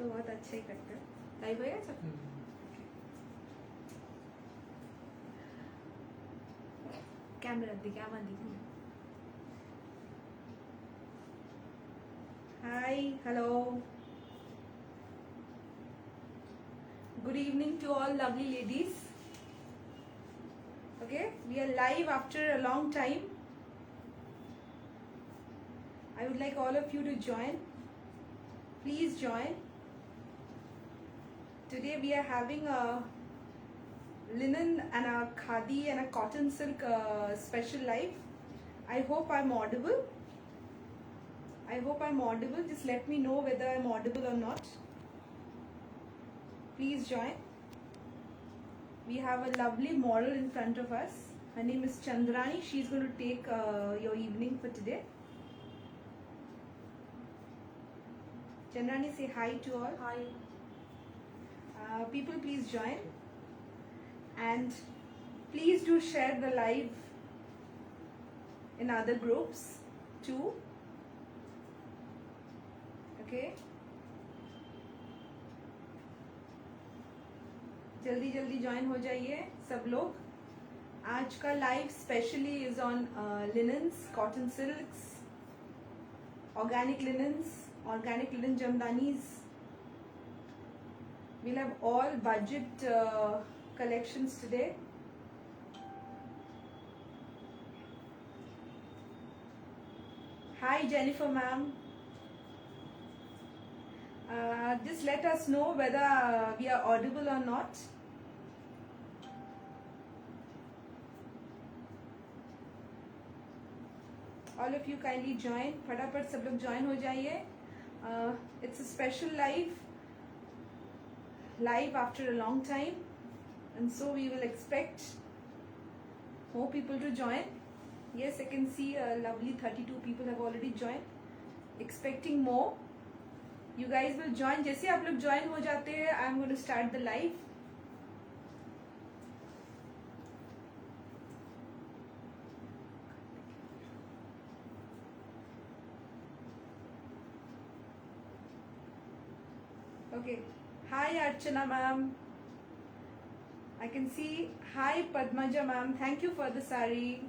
तो बहुत अच्छा ही करते हो. लाइव होएगा सब. कैमरा दिखा मत दिखा. Hi, hello. Good evening to all lovely ladies. Okay, we are live after a long time. I would like all of you to join. Please join. Today we are having a linen and a khadi and a cotton silk special live. I hope I'm audible. I hope I'm audible. Just let me know whether I'm audible or not. Please join. We have a lovely model in front of us. Her name is Chandrani. She's going to take your evening for today. Chandrani, say hi to all. Hi. People, please join. And please do share the live in other groups too. Okay. जल्दी जल्दी join हो जाइए सब लोग. आज का live specially is on linens, cotton silks, organic linens, organic linen jamdanis. We'll have all budget collections today. Hi Jennifer ma'am. Just let us know whether we are audible or not. All of you kindly join. फटाफट सब लोग join हो जाइए. It's a special live after a long time, and so we will expect more people to join. Yes, I can see a lovely 32 people have already joined. Expecting more. You guys will join. जैसे आप लोग join हो जाते हैं, I'm going to start the live. Okay. Hi Archana ma'am. I can see. Hi Padmaja ma'am. Thank you for the sari.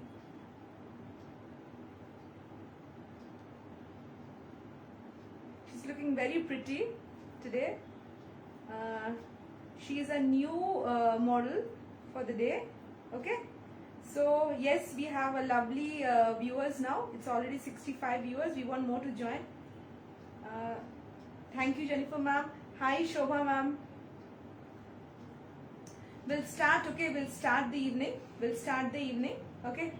She's looking very pretty today. She is a new model for the day. Okay. So yes, we have a lovely viewers now. It's already 65 viewers. We want more to join. Thank you Jennifer ma'am. Hi Shobha ma'am. We'll start. Okay, we'll start the evening. We'll start the evening. Okay.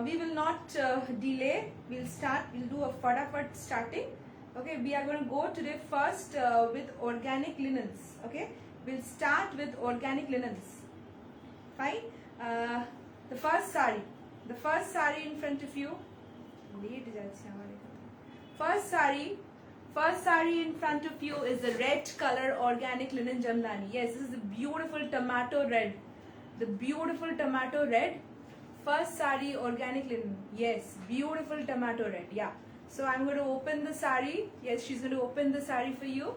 We will not delay. We'll start. We'll do a fadafat starting. Okay, we are going to go today first with organic linens. Okay, we'll start with organic linens. Fine. The first sari in front of you. First sari in front of you is the red color organic linen jamdani. Yes, this is the beautiful tomato red. The beautiful tomato red. First sari organic linen. Yes, beautiful tomato red. Yeah. So I'm going to open the sari. Yes, she's going to open the sari for you.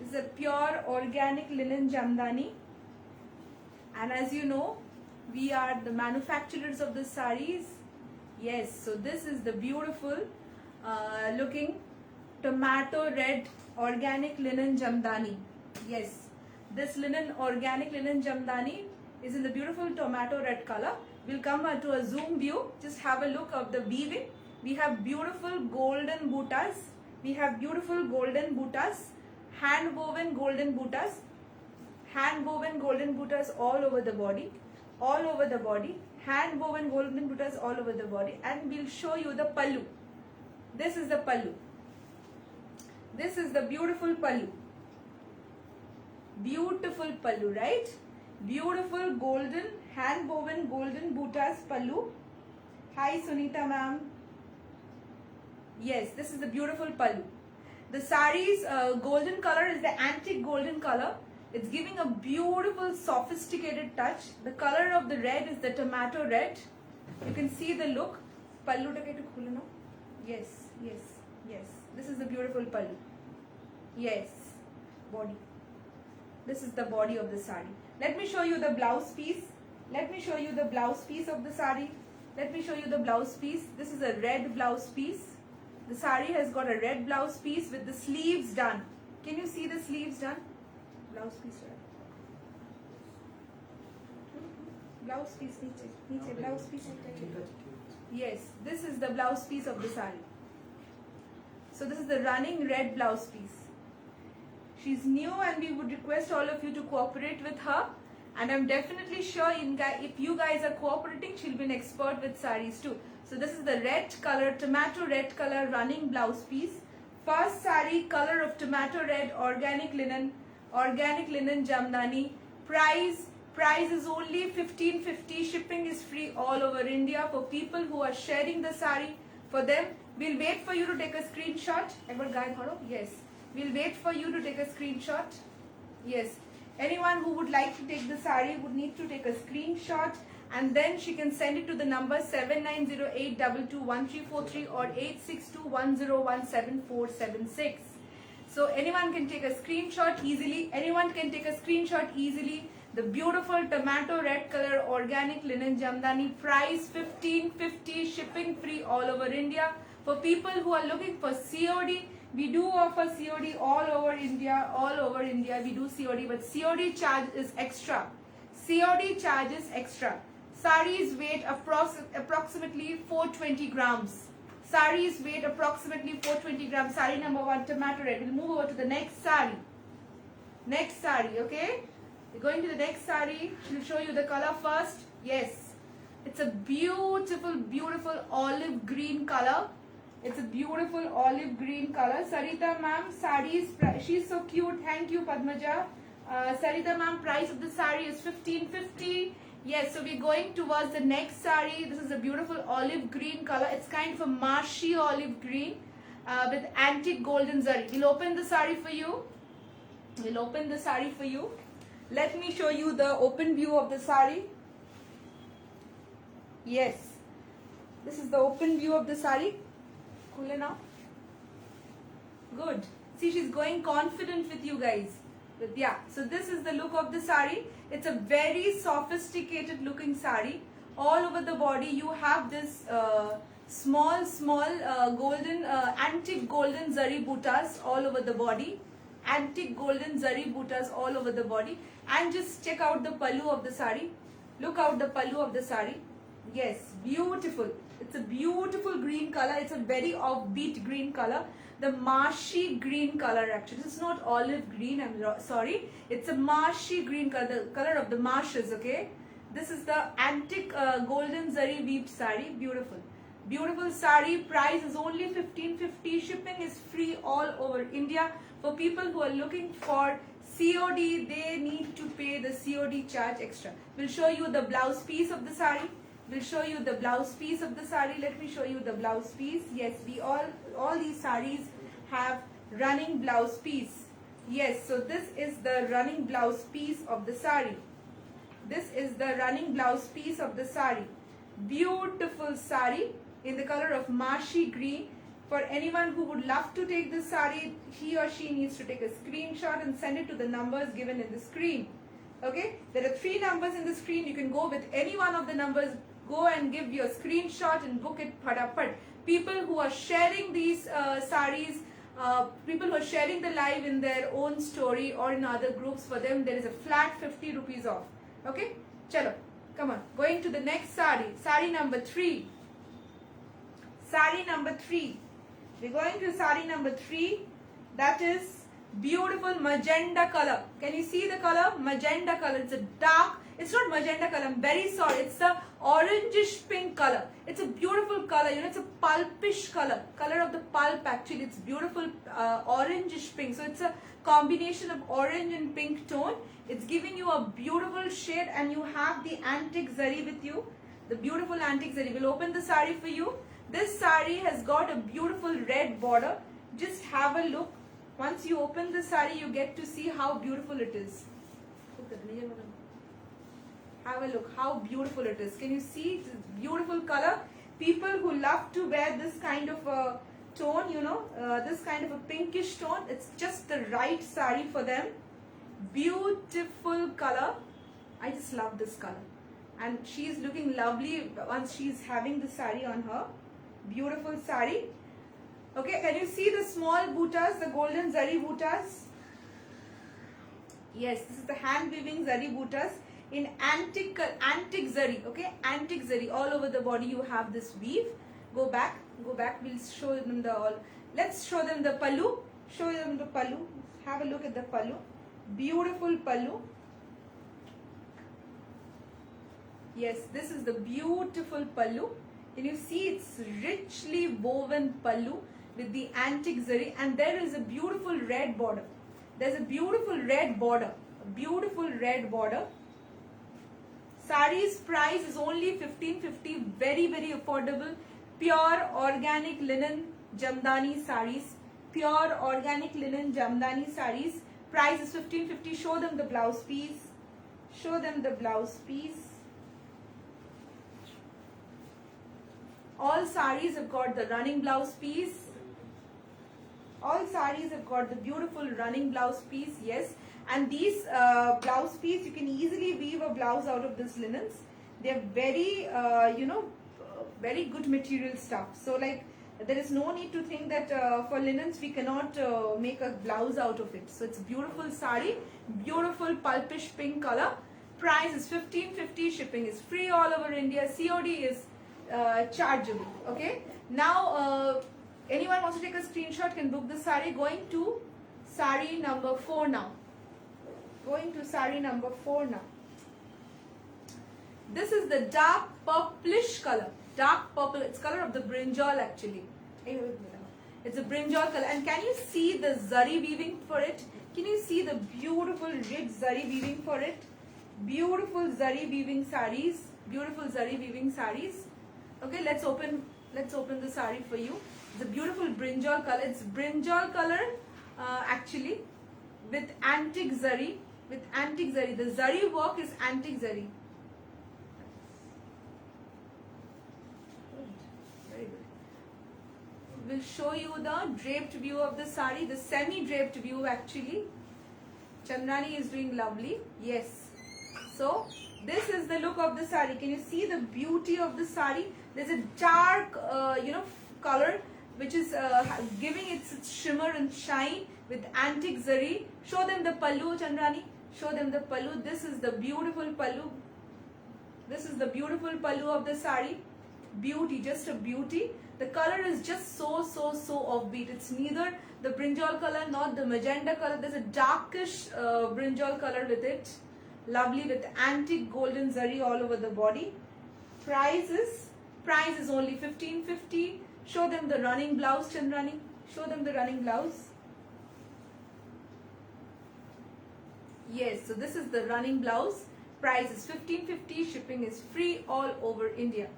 This is a pure organic linen jamdani. And as you know, we are the manufacturers of the saris. Yes, so this is the beautiful looking tomato red organic linen jamdani. Yes, this organic linen jamdani is in the beautiful tomato red color. We'll come to a zoom view. Just have a look of the weaving. We have beautiful golden buttas. Hand woven golden buttas. Hand woven golden buttas all over the body. Hand woven golden buttas all over the body. And we'll show you the pallu. This is the pallu. This is the beautiful pallu. Beautiful pallu, right? Beautiful golden, hand woven golden buttas pallu. Hi Sunita ma'am. Yes, this is the beautiful pallu. The sari's golden color is the antique golden color. It's giving a beautiful sophisticated touch. The color of the red is the tomato red. You can see the look. Pallu ta ke khula na. Yes. This is the beautiful pallu. Yes, body. This is the body of the sari. Let me show you the blouse piece. Let me show you the blouse piece of the sari. Let me show you the blouse piece. This is a red blouse piece. The sari has got a red blouse piece with the sleeves done. Can you see the sleeves done? Blouse piece, right? Blouse piece, niche, blouse piece. Yes, this is the blouse piece of the sari. So this is the running red blouse piece. She's new and we would request all of you to cooperate with her. And I'm definitely sure if you guys are cooperating, she'll be an expert with saris too. So this is the red color, tomato red color running blouse piece. First sari, color of tomato red, organic linen Jamdani. Price is only 1550. Shipping is free all over India. For people who are sharing the sari, for them, we'll wait for you to take a screenshot. Yes. We'll wait for you to take a screenshot. Yes. Anyone who would like to take the sari would need to take a screenshot and then she can send it to the number 7908221343 or 8621017476. So anyone can take a screenshot easily. Anyone can take a screenshot easily. The beautiful tomato red color organic linen Jamdani, price 1550, shipping free all over India. For people who are looking for COD, we do offer COD all over India. We do COD, but COD charge is extra. COD charge is extra. Saris weight approximately 420 grams. Saris weight approximately 420 grams. Sari number 1, tomato red. We'll move over to the next sari. Next sari, okay? We're going to the next sari. We'll show you the color first. Yes. It's a beautiful, beautiful olive green color. It's a beautiful olive green color. Sarita ma'am, saris, she's so cute. Thank you, Padmaja. Sarita ma'am, price of the sari is 1550. Yes, so we're going towards the next sari. This is a beautiful olive green color. It's kind of a marshy olive green with antique golden zari. We'll open the sari for you. Let me show you the open view of the sari. Yes, this is the open view of the sari. Khule now. Good. See, she's going confident with you guys. But yeah, so this is the look of the sari. It's a very sophisticated looking sari. All over the body, you have this small golden, antique golden zari buttas all over the body. Antique golden zari buttas all over the body. And just check out the pallu of the sari. Look out the pallu of the sari. Yes, beautiful. It's a beautiful green color. It's a very offbeat green color. The marshy green color actually. It's not olive green, I'm sorry. It's a marshy green color, the color of the marshes, okay? This is the antique golden zari weaved sari. Beautiful. Beautiful sari. Price is only 1550. Shipping is free all over India. For people who are looking for COD, they need to pay the COD charge extra. We'll show you the blouse piece of the sari. Let me show you the blouse piece. Yes, all these saris have running blouse piece. Yes, so this is the running blouse piece of the sari. Beautiful sari in the color of marshy green. For anyone who would love to take this sari, he or she needs to take a screenshot and send it to the numbers given in the screen. Okay, there are 3 numbers in the screen. You can go with any one of the numbers. Go and give your screenshot and book it padapat. People who are sharing these saris, people who are sharing the live in their own story or in other groups, for them there is a flat 50 rupees off. Okay, chalo, come on. Going to the next sari. Sari number 3. We're going to sari number 3. That is beautiful magenta color. Can you see the color? Magenta color. It's a dark. It's not magenta color. I'm very sorry. It's the orangish pink color. It's a beautiful color. You know, it's a pulpish color. Color of the pulp actually. It's beautiful orangish pink. So it's a combination of orange and pink tone. It's giving you a beautiful shade and you have the antique zari with you. The beautiful antique zari. We'll open the sari for you. This sari has got a beautiful red border. Just have a look. Once you open the sari, you get to see how beautiful it is. Have a look how beautiful it is. Can you see? It's a beautiful color. People who love to wear this kind of tone, you know, this kind of a pinkish tone. It's just the right sari for them. Beautiful color. I just love this color. And she's looking lovely once she's having the sari on her. Beautiful sari. Okay, can you see the small buttas, the golden zari buttas? Yes, this is the hand weaving zari buttas in antique zari. Okay, antique zari. All over the body you have this weave. Go back. We'll show them the all. Let's show them the pallu. Show them the pallu. Have a look at the pallu. Beautiful pallu. Yes, this is the beautiful pallu. Can you see it's richly woven pallu with the antique zari, and there is a beautiful red border. There's a beautiful red border. A beautiful red border. Sari's price is only 1550. Very, very affordable. Pure organic linen Jamdani saris. Pure organic linen Jamdani saris. Price is 1550. Show them the blouse piece. Show them the blouse piece. All saris have got the running blouse piece. All saris have got the beautiful running blouse piece, yes. And these blouse piece, you can easily weave a blouse out of this linens. They are very, very good material stuff. So like, there is no need to think that for linens we cannot make a blouse out of it. So it's beautiful sari, beautiful pulpish pink color. Price is 1550. Shipping is free all over India. COD is chargeable. Okay. Now, anyone wants to take a screenshot can book the sari. Going to sari number 4 now. Going to sari number 4 now. This is the dark purplish color. Dark purple. It's color of the brinjal actually. It's a brinjal color. And can you see the zari weaving for it? Can you see the beautiful rich zari weaving for it? Beautiful zari weaving saris. Beautiful zari weaving saris. Okay, let's open the sari for you. It's a beautiful brinjal color. It's brinjal color actually with antique zari. With antique zari. The zari work is antique zari. Very good. We'll show you the draped view of the sari. The semi-draped view actually. Chandrani is doing lovely. Yes. So this is the look of the sari. Can you see the beauty of the sari? There's a dark, color which is giving its shimmer and shine with antique zari. Show them the pallu, Chandrani. Show them the pallu. This is the beautiful pallu. This is the beautiful pallu of the sari. Beauty, just a beauty. The color is just so offbeat. It's neither the brinjal color nor the magenta color. There's a darkish brinjal color with it. Lovely with antique golden zari all over the body. Price is only 1550. Show them the running blouse, Chandrani. Show them the running blouse. Yes, so this is the running blouse. Price is 1550. Shipping is free all over India.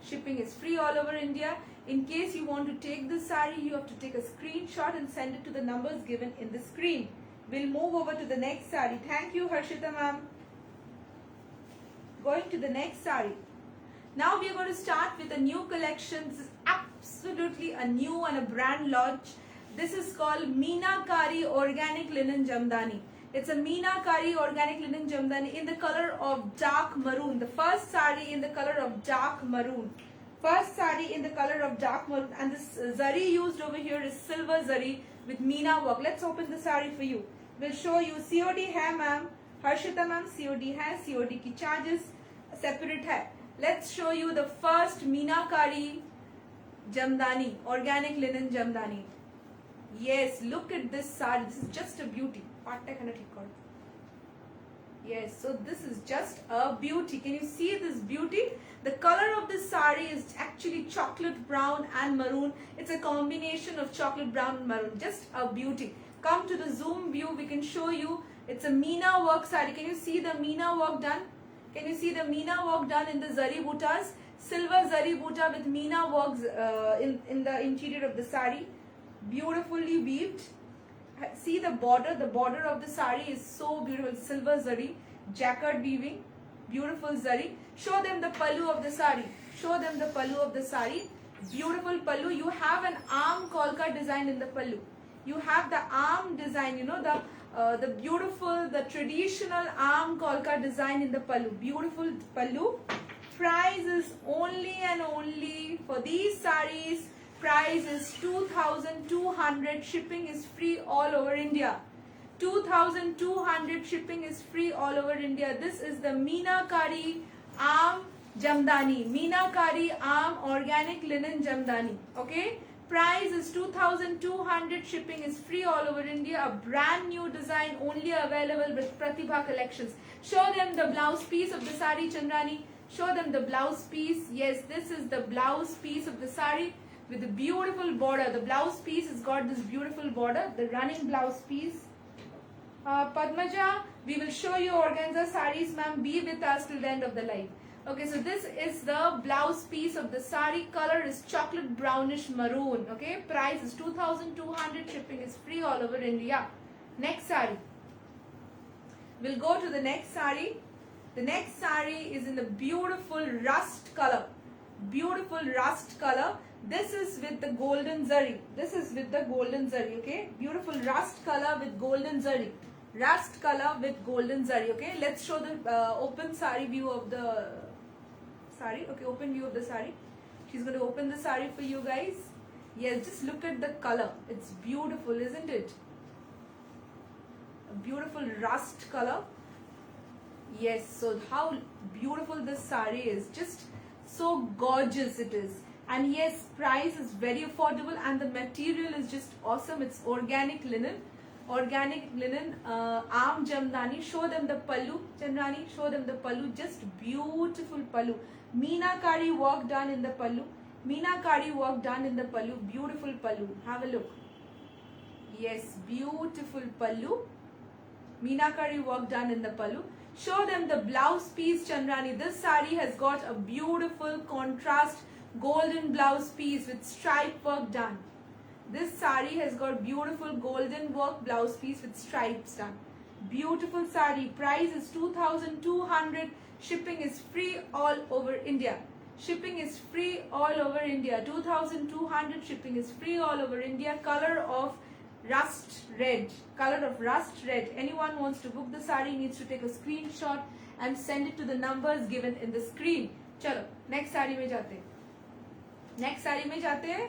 Shipping is free all over India. In case you want to take this sari, you have to take a screenshot and send it to the numbers given in the screen. We'll move over to the next sari. Thank you, Harshita ma'am. Going to the next sari. Now we are going to start with a new collection. This is absolutely a new and a brand launch. This is called Meenakari Organic Linen Jamdani. It's a Meenakari Organic Linen Jamdani in the color of dark maroon. The first sari in the color of dark maroon. First sari in the color of dark maroon. And this zari used over here is silver zari with Meena work. Let's open the sari for you. We'll show you. COD hai ma'am. Harshita ma'am, COD hai. COD ki charges separate hai. Let's show you the first Meenakari Jamdani, organic linen Jamdani. Yes, look at this sari. This is just a beauty. Yes, so this is just a beauty. Can you see this beauty? The color of this sari is actually chocolate brown and maroon. It's a combination of chocolate brown and maroon. Just a beauty. Come to the zoom view. We can show you. It's a Meena work sari. Can you see the Meena work done? Can you see the Meena work done in the zari buttas? Silver zari butta with Meena works in the interior of the sari. Beautifully weaved. See the border. The border of the sari is so beautiful. Silver zari, jacquard weaving, beautiful zari. Show them the pallu of the sari. Show them the pallu of the sari. Beautiful pallu. You have an arm kolka design in the pallu. You have the arm design, you know, the beautiful, the traditional arm kolka design in the pallu. Beautiful pallu. Price is only and only for these sarees. Price is 2,200. Shipping is free all over India. 2,200 shipping is free all over India. This is the Meenakari Arm Jamdani. Meenakari Arm Organic Linen Jamdani. Okay. Price is 2,200. Shipping is free all over India. A brand new design only available with Pratibha Collections. Show them the blouse piece of the sari, Chandrani. Show them the blouse piece. Yes, this is the blouse piece of the sari with the beautiful border. The blouse piece has got this beautiful border. The running blouse piece. Padmaja, we will show you organza saris, ma'am. Be with us till the end of the live. Okay, so this is the blouse piece of the sari. Color is chocolate brownish maroon. Okay, price is 2,200. Shipping is free all over India. Next sari. We'll go to the next sari. The next sari is in the beautiful rust color. Beautiful rust color. This is with the golden zari. This is with the golden zari. Okay, beautiful rust color with golden zari. Rust color with golden zari. Okay, let's show the open sari view of the sari. Okay, open view of the sari. She's going to open the sari for you guys. Yes, just look at the color. It's beautiful, isn't it? A beautiful rust color. Yes, so how beautiful this sari is. Just so gorgeous it is. And yes, price is very affordable and the material is just awesome. It's organic linen. Organic linen, arm jamdani. Show them the pallu, Chandrani. Show them the pallu. Just beautiful pallu. Meenakari work done in the pallu. Meenakari work done in the pallu. Beautiful pallu. Have a look. Yes, beautiful pallu. Meenakari work done in the pallu. Show them the blouse piece, Chandrani. This sari has got a beautiful contrast golden blouse piece with stripe work done. This sari has got beautiful golden work blouse piece with stripes done. Beautiful sari. Price is 2,200. Shipping is free all over India. Shipping is free all over India. 2,200. Shipping is free all over India. Color of rust red. Color of rust red. Anyone wants to book the sari needs to take a screenshot and send it to the numbers given in the screen. Chalo, next sari में जाते हैं. Next sari में जाते हैं.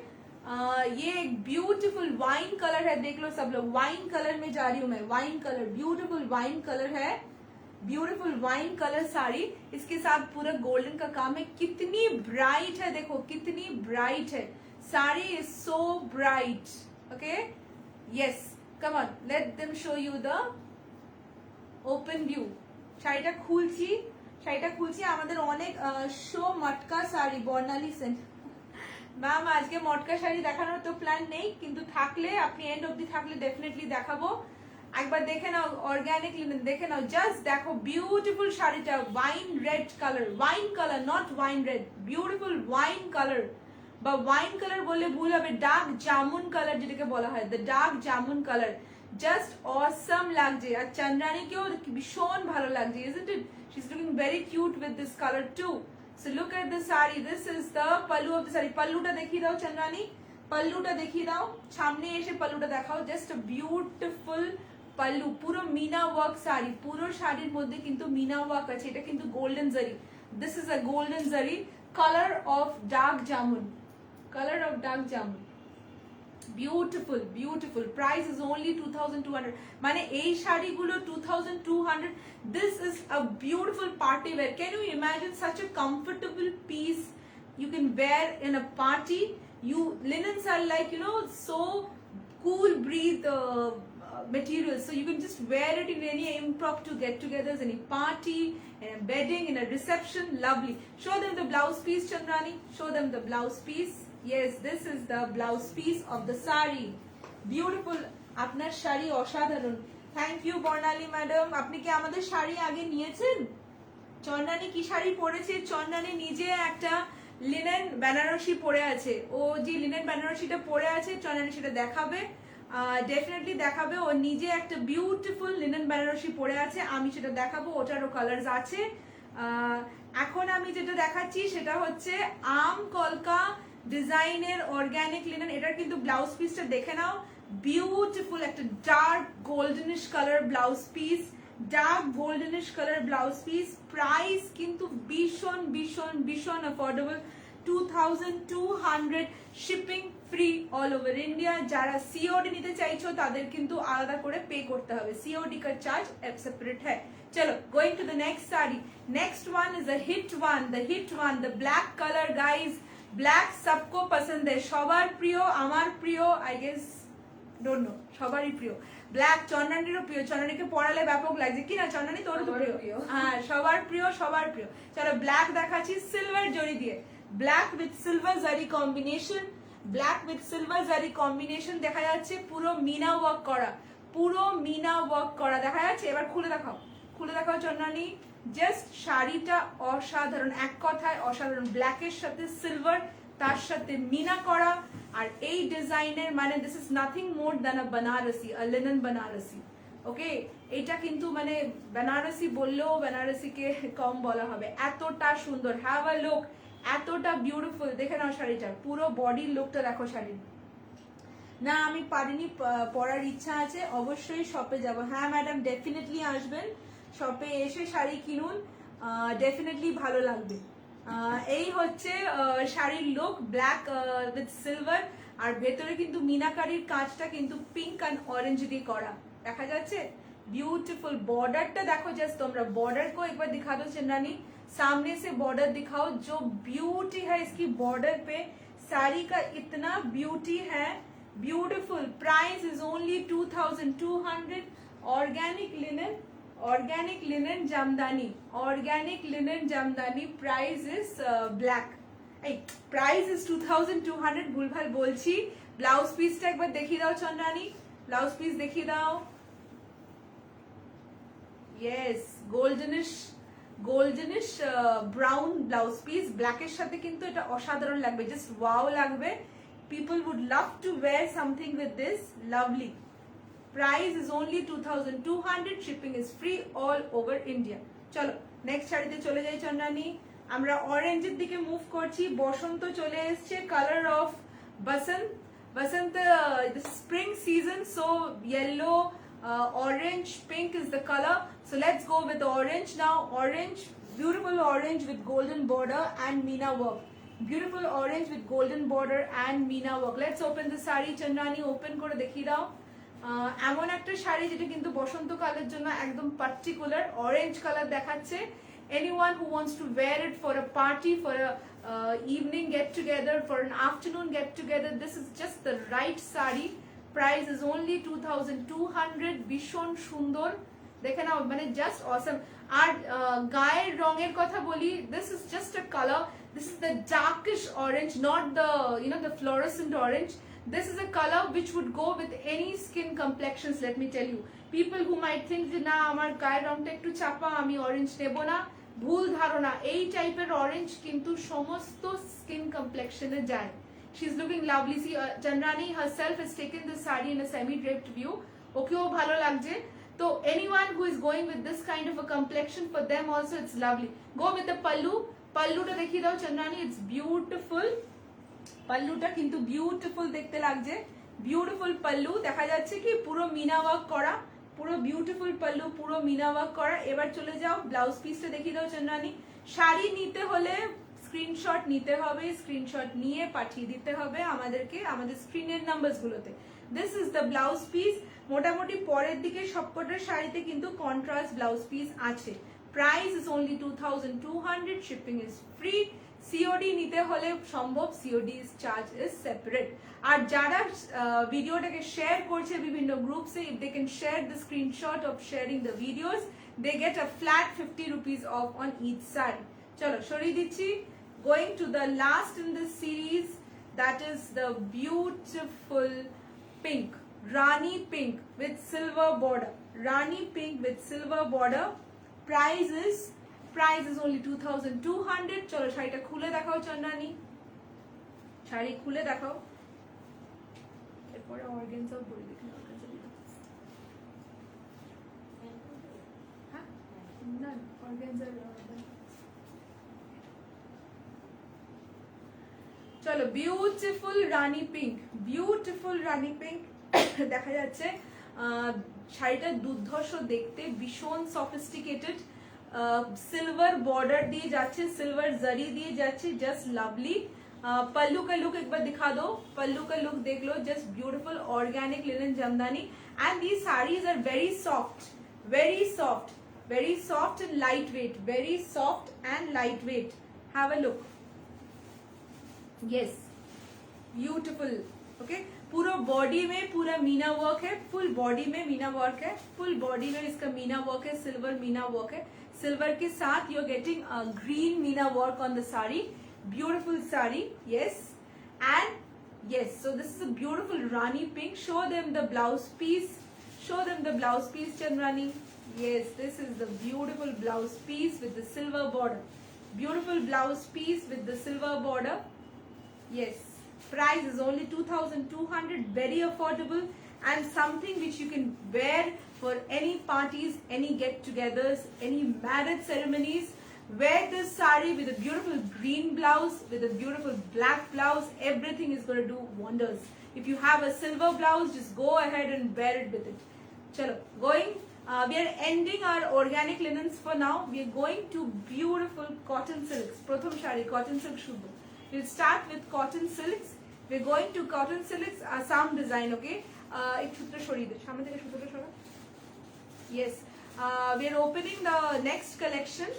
ये एक beautiful wine colour है. देख लो सब लोग, वाइन कलर में जा रही हूँ मैं. Wine colour, beautiful wine colour है. Beautiful wine colour sari. इसके साथ पूरा गोल्डन का काम है. कितनी ब्राइट है, देखो कितनी ब्राइट है. Sari is so bright. Okay, yes, come on, let them show you the open view. শাড়িটা খুলছি. আমাদের অনেক শো মটকা শাড়ি বর্ণালী সেন্ট. ম্যাম আজকে মটকা শাড়ি দেখানোর তো প্ল্যান নেই, কিন্তু থাকলে আপনি এন্ড অবধি থাকলে ডেফিনেটলি দেখাবো. একবার দেখে নাও অর্গানিক লিনেন, দেখে নাও, জাস্ট দেখো বিউটিফুল শাড়িটা. Wine red colour, wine colour, not wine red, beautiful wine colour. বা ওয়াইন কালার বললে ভুল হবে, ডার্ক জামুন কালার যেটাকে বলা হয়, the dark jamun colour. Just অসম লাগছে. আর চন্দ্রানীকেও ভীষণ ভালো লাগছে, isn't it? She's looking very cute with this color too. So look at the sari. This is the pallu of the sari. Palluta dekhiye dao Chandrani. Palluta dekhiye dao. Samne eshe palluta dekhao. Just a beautiful pallu. Puro meena work sari. Puro sharir moddhe kintu meena work ache. Eta kintu golden zari. This is a golden zari. Color of dark jamun. Color of dark jamun. Beautiful, beautiful. Price is only 2,200. মানে এই শাড়িগুলো 2,200. This is a beautiful party wear. Can you imagine such a comfortable piece you can wear in a party? Linens are like, you know, so cool breathe material, so you can just wear it in any impromptu get-togethers, any party, in a wedding, in a reception. Lovely. Show them the blouse piece, Chandrani. Show them the blouse piece. Yes, this is the blouse piece of the sari. Beautiful. আপনার শাড়ি অসাধারণ. Thank you Barnali madam. আপনি কি আমাদের শাড়ি আগে নিয়েছেন? চন্দ্রানী কি শাড়ি পরেছে? চন্দ্রানী নিজে একটা লিনেন বেনারসি পরে আছে. ও যে লিনেন বেনারসিটা পরে আছে, চন্দ্রানী সেটা দেখাবে, ডেফিনেটলি দেখাবে. ও নিজে একটা বিউটিফুল লিনেন বেনারসি পরে আছে, আমি সেটা দেখাবো. ওটারও কালার্স আছে. এখন আমি যেটা দেখাচ্ছি সেটা হচ্ছে আম কলকা ডিজাইনের অর্গানিক লিনেন। এটার কিন্তু ব্লাউজ পিসটা দেখে নাও, বিউটিফুল একটা dark goldenish colour blouse piece, dark goldenish colour blouse piece. Price কিন্তু ভীষণ ভীষণ ভীষণ affordable, 2200, shipping free all over India. যারা সিওডি নিতে চাইছো তাদের কিন্তু আলাদা করে পে করতে হবে, সিওডি का चार्ज सेपरेट है। चलो going to the next sari. Next one is the hit one, the black colour guys. Black सबको पसंद है, সবার প্রিয়, আমার প্রিয়, আই গেস ডোন্ট নো, সবারই প্রিয় ব্ল্যাক। চন্দ্রানীরও প্রিয়, চন্দ্রানীকে পড়ালে ব্যাপক লাগছে কি না চন্দ্রানী, তোর তো প্রিয়। হ্যাঁ সবার প্রিয়, সবার প্রিয়। চলো ব্ল্যাক দেখাচ্ছি সিলভার জরি দিয়ে, ব্ল্যাক উইথ সিলভার জারি কম্বিনেশন, ব্ল্যাক উইথ সিলভার জারি কম্বিনেশন দেখা যাচ্ছে, পুরো মিনা ওয়ার্ক করা, পুরো মিনা ওয়ার্ক করা দেখা যাচ্ছে। এবার খুলে দেখাও, খুলে দেখাও চন্দ্রানী। জাস্ট শাড়িটা অসাধারণ, এক কথায় অসাধারণ। ব্ল্যাকের সাথে সিলভার, তার সাথে মিনা করা, আর এই ডিজাইনের মানে this is nothing more than a Banarasi, a linen Banarasi. Okay, এটা কিন্তু মানে বেনারসি বললেও বেনারসিকে কম বলা হবে, এতটা সুন্দর। হ্যাভ আ লুক, এতটা বিউটিফুল। দেখে নাও শাড়িটার পুরো বডির লুকটা দেখো শাড়ির। না আমি পারিনি, পরার ইচ্ছা আছে, অবশ্যই শপে যাব। হ্যাঁ ম্যাডাম ডেফিনেটলি আসবেন, শপে এসে শাড়ি কিনুন, ডেফিনেটলি ভালো লাগবে। এই হচ্ছে শাড়ির লুক, ব্ল্যাক উইথ সিলভার, আর ভেতরে কিন্তু মিনাকারির কাজটা কিন্তু পিঙ্ক অ্যান্ড অরেঞ্জ দিয়ে করা দেখা যাচ্ছে। ब्यूटीफुल बॉर्डरটা দেখো জাস্ট তোমরা, बॉर्डर को एक बार दिखा दो चंद्रानी, सामने से बॉर्डर दिखाओ, जो ब्यूटी है इसकी बॉर्डर पे, साड़ी का इतना ब्यूटी है, beautiful. Price is only 2200, organic linen jamdani, organic linen jamdani. Price is black, price is 2200, ভুলভাল বলছি। ব্লাউজ পিসটা একবার দেখিয়ে দাও চন্দ্রানী, ব্লাউজ পিস দেখিয়ে দাও। Yes goldenish brown blouse piece, ব্ল্যাকের সাথে কিন্তু এটা অসাধারণ লাগবে, জাস্ট ওয়াও লাগবে। People would love to wear something with this, lovely. Price is only 2200, shipping is free all over India. চলো নেক্সট শাড়িতে চলে যাই চন্দ্রানী, আমরা অরেঞ্জের দিকে মুভ করছি। বসন্ত চলে এসছে, colour of Basanta, spring season, so yellow, orange, pink is the color, so let's go with the orange now. Orange, beautiful orange with golden border and meena work, beautiful orange with golden border and meena work. Let's open the saree Chandrani, open করে দেখিয়ে দাও। এমন একটা শাড়ি যেটা কিন্তু বসন্তকালের জন্য একদম particular orange colour দেখাচ্ছে। anyone who wants to wear it for a party, for a evening get together, for an afternoon get together, this is just the right saree. Price is only 2200, ভীষণ সুন্দর, দেখে নাও মানে just অসম। আর গায়ের রঙের কথা বলি, this is just a color, this is the darkish orange, not the the fluorescent orange. This is a color which would go with any skin complexions, let me tell you. People who might think যে না আমার গায়ের রংটা একটু চাপা, আমি orange নেব না, ভুল ধারণা। এই টাইপের অরেঞ্জ কিন্তু সমস্ত স্কিন কমপ্লেক্সনে যায়। She's looking lovely. See, Chandrani herself has taken this saree in a semi-draped view. Okay, bhalo lagje. So anyone who is going with this kind of a complexion, for them also it's lovely. Go with the pallu. Pallu ta dekhi dao Chandrani. It's beautiful. Pallu ta kintu beautiful dekhte lagje. Beautiful pallu. Dekha jacche ki puro meena work kora. পুরো beautiful pallu, পুরো Mina work করা। এবার চলে যাও blouse পিসটা দেখিয়ে দাও চন্দ্রানী। শাড়ি নিতে হলে স্ক্রিনশট নিতে হবে, স্ক্রিনশট নিয়ে পাঠিয়ে দিতে হবে আমাদেরকে আমাদের স্ক্রিনের নাম্বারসগুলোতে। This is the blouse piece. মোটামুটি পরের দিকে সবকটা শাড়িতে কিন্তু কন্ট্রাস্ট ব্লাউজ পিস আছে। Price is only 2200, shipping is free. COD নিতে হলে সম্ভব, সিওডি চার্জ ইজ সেপারেট। আর যারা ভিডিওটাকে শেয়ার করছে বিভিন্ন গ্রুপসে, if they can share the screenshot of sharing the videos, they get a flat 50 rupees off on each sari. চলো সরিয়ে দিচ্ছি। Going to the last in this series, that is the beautiful pink, Rani pink with silver border. Rani pink with silver border. Price is only 2200. চলো শাড়িটা খুলে দেখাও চন্দ্রানী, শাড়ি খুলে দেখাও। এরপরে অর্গানজা বলে দেখি, হ্যাঁ না অর্গানজা চলো বিউটিফুল রানী পিঙ্ক, বিউটিফুল রানী পিঙ্ক দেখা যাচ্ছে। শাড়িটা দুর্ধর্ষ দেখতে, ভীষণ সফিস্টিকেটেড, सिल्वर बॉर्डर दिए जाच्छे, सिल्वर जरी दिए जाच्छे, जस्ट लवली। पल्लू का लुक एक बार दिखा दो, पल्लू का लुक देख लो, just beautiful organic linen jamdani. And these saris are very soft, very soft, very soft and light weight, very soft and light weight. Have a look, yes beautiful. Okay, पूरा body में पूरा मीना वर्क है, फुल बॉडी में meena work है, full body में इसका meena work है, silver meena work है। सिल्वर के साथ you are getting a green meena work on the sari, beautiful sari, yes. And yes, so this is a beautiful rani pink. Show them the blouse piece, show them the blouse piece Chandrani. Yes, this is the beautiful blouse piece with the silver border, beautiful blouse piece with the silver border, yes। Price is only 2,200, very affordable and something which you can wear for any parties, any get-togethers, any marriage ceremonies. Wear this saree with a beautiful green blouse, with a beautiful black blouse. Everything is going to do wonders. If you have a silver blouse, just go ahead and wear it with it. Chalo, going. We are ending our organic linens for now. We are going to beautiful cotton silks. Pratham shari, cotton silk shubho. We'll start with cotton silks. We're going to cotton silks, Assam design, okay? एक सूत्र छोड़ी दे, सामने থেকে सूत्र छोड़ा। Yes, we are opening the next collection.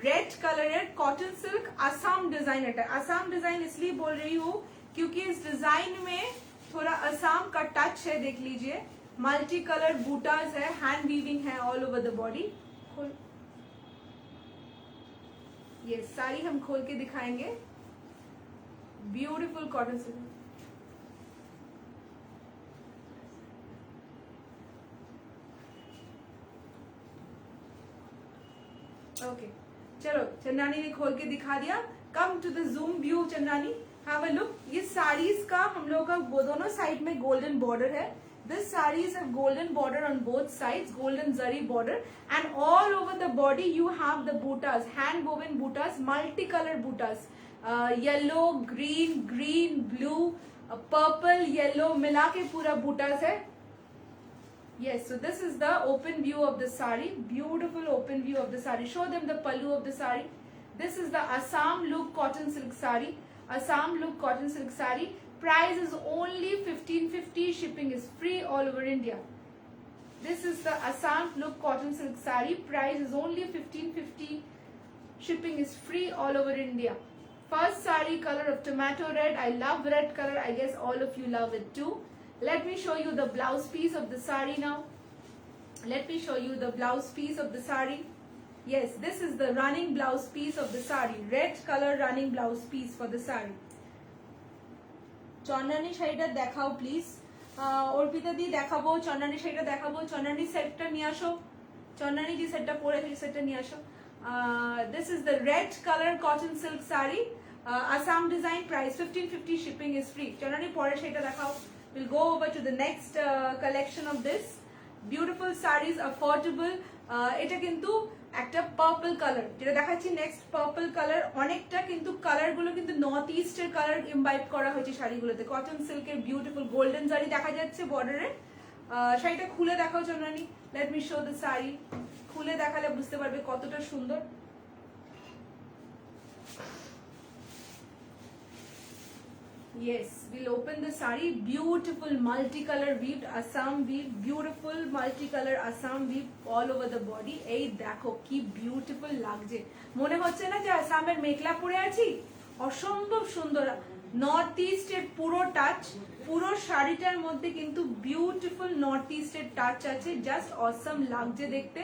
Red color है, cotton silk, Assam design है। Assam design इसलिए बोल रही हूँ क्योंकि इस डिजाइन में थोड़ा असम का टच है, देख लीजिए। मल्टी कलर बूटास है, हैंड वीविंग है ऑल ओवर द बॉडी। खोल, ये सारी हम खोल के दिखाएंगे। ब्यूटीफुल कॉटन सिल्क, ओके चलो, चंद्रानी ने खोल के दिखा दिया। Come to the zoom view Chandrani, have a look. ये साड़ीज का हम लोग का दोनों साइड में गोल्डन बॉर्डर है। This sarees have golden border on both sides, golden zari border, and all over the body you have the bootas, hand woven bootas, multicolored bootas, yellow, green, blue, purple, yellow, मिला के पूरा bootas है। Yes, so this is the open view of the sari, beautiful open view of the sari. Show them the pallu of the sari. This is the Assam look cotton silk sari, Assam look cotton silk sari. Price is only 1550, shipping is free all over India. This is the Assam look cotton silk sari, price is only 1550, shipping is free all over India. First sari color of tomato red, I love red color, I guess all of you love it too. Let me show you the blouse piece of the sari now. Let me show you the blouse piece of the sari. Yes, this is the running blouse piece of the sari, red color running blouse piece for the sari. Chandrani শাড়িটা দেখাও please, Arpita দি দেখাবো, চন্দ্রানী শাড়িটা দেখাবো, চন্দ্রানী সেটটা নিয়ে আসো, চন্দ্রানী যে সেটটা পরে সেই সেটটা নিয়ে আসো। This is the red colour cotton silk sari, Assam design, price 1550, shipping is free. Chandrani পরে সেটা দেখাও। Will go over two the next collection of this beautiful saris, affordable. এটা কিন্তু একটা পার্পল কালার যেটা দেখাচ্ছি নেক্সট, পার্পল কালার। অনেকটা কিন্তু কালার গুলো কিন্তু নর্থ ইস্টের কালার ইমবাইব করা হয়েছে শাড়িগুলোতে। কটন সিল্কের বিউটিফুল গোল্ডেন জারি দেখা যাচ্ছে বর্ডারে। শাড়িটা খুলে দেখাও Chandrani, let me show the sari. খুলে দেখালে বুঝতে পারবে কতটা সুন্দর। Yes, we'll open the sari. Beautiful multicolor weaved Assam weave, beautiful multicolor Assam weave all over the body. এই দেখো কি বিউটিফুল লাগছে, মনে হচ্ছে না যে আসামের মেঘলা পরে আছি? অসম্ভব সুন্দর, নর্থ ইস্টের পুরো টাচ, পুরো শাড়িটার মধ্যে কিন্তু বিউটিফুল নর্থ ইস্টের টাচ আছে, জাস্ট অসম লাগছে দেখতে।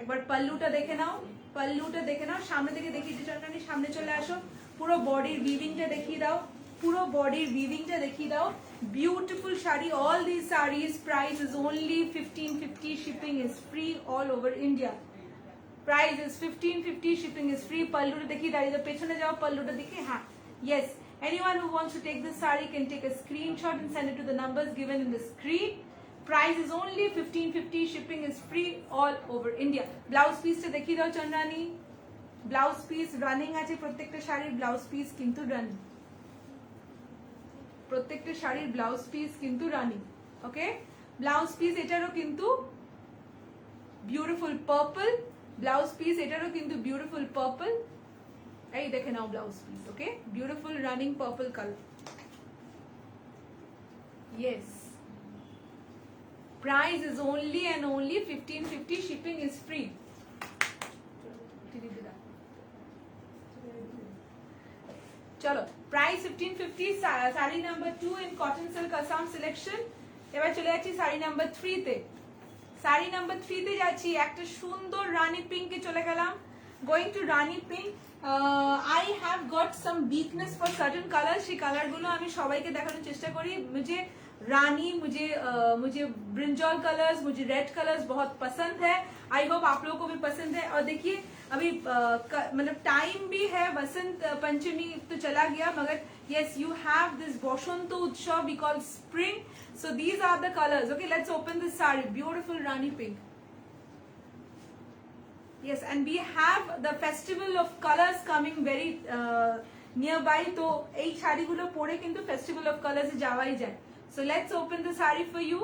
একবার পাল্লুটা দেখে নাও, পাল্লুটা দেখে নাও, সামনে থেকে দেখিয়ে দিচ্ছি চন্দ্রানী, সামনে চলে আসো। পুরো বডির উইভিংটা দেখিয়ে দাও, পুরো বডির উইভিংটা দেখিয়ে দাও। Beautiful sari, all this saris price is only 1550, shipping is free all over India. Price is 1550, shipping is free. পাল্লুটা দেখিয়ে দাঁড়িয়ে পেছনে যাও, পাল্লুটা দেখে, হ্যাঁ yes, anyone who wants to take this saree can take a screenshot and send it to the numbers given in the screen. Price is only 1550, shipping is free all over India. Blouse piece ta dekhiye dao Chandrani, blouse piece running ache, prottekta shari blouse piece kintu running. প্রত্যেকটা শাড়ির blouse piece কিন্তু running. ওকে, blouse piece এটারও কিন্তু beautiful purple, blouse piece এটারও কিন্তু beautiful purple. এই দেখে নাও blouse piece. Okay, beautiful running purple colour. Yes, price is only and only 1550, shipping is free. চলো, price 1550, sari number 2 in cotton silk Assam selection. এবার চলে যাচ্ছি শাড়ি নাম্বার 3 তে। শাড়ি নাম্বার 3 তে যাচ্ছি, একটা সুন্দর রানী পিঙ্কে চলে গেলাম। Going to Rani pink. I have got some weakness for certain colour, সেই কালারগুলো আমি সবাইকে দেখানোর চেষ্টা করি। मुझे रानी, मुझे ब्रिंजॉल कलर्स, मुझे रेड कलर्स बहुत पसंद है। आई होप आप लोगों को भी पसंद है। और देखिए अभी मतलब टाइम भी है, बसंत पंचमी तो चला गया, मगर yes you have this Boshanto Utsav we call spring, so these are the colors. Okay, let's open this saree, beautiful Rani pink. Yes, and we have the festival of colors coming very nearby, তো এই শাড়িগুলো পরে কিন্তু festival of colours এ যাওয়াই যায়। So let's open the sari for you.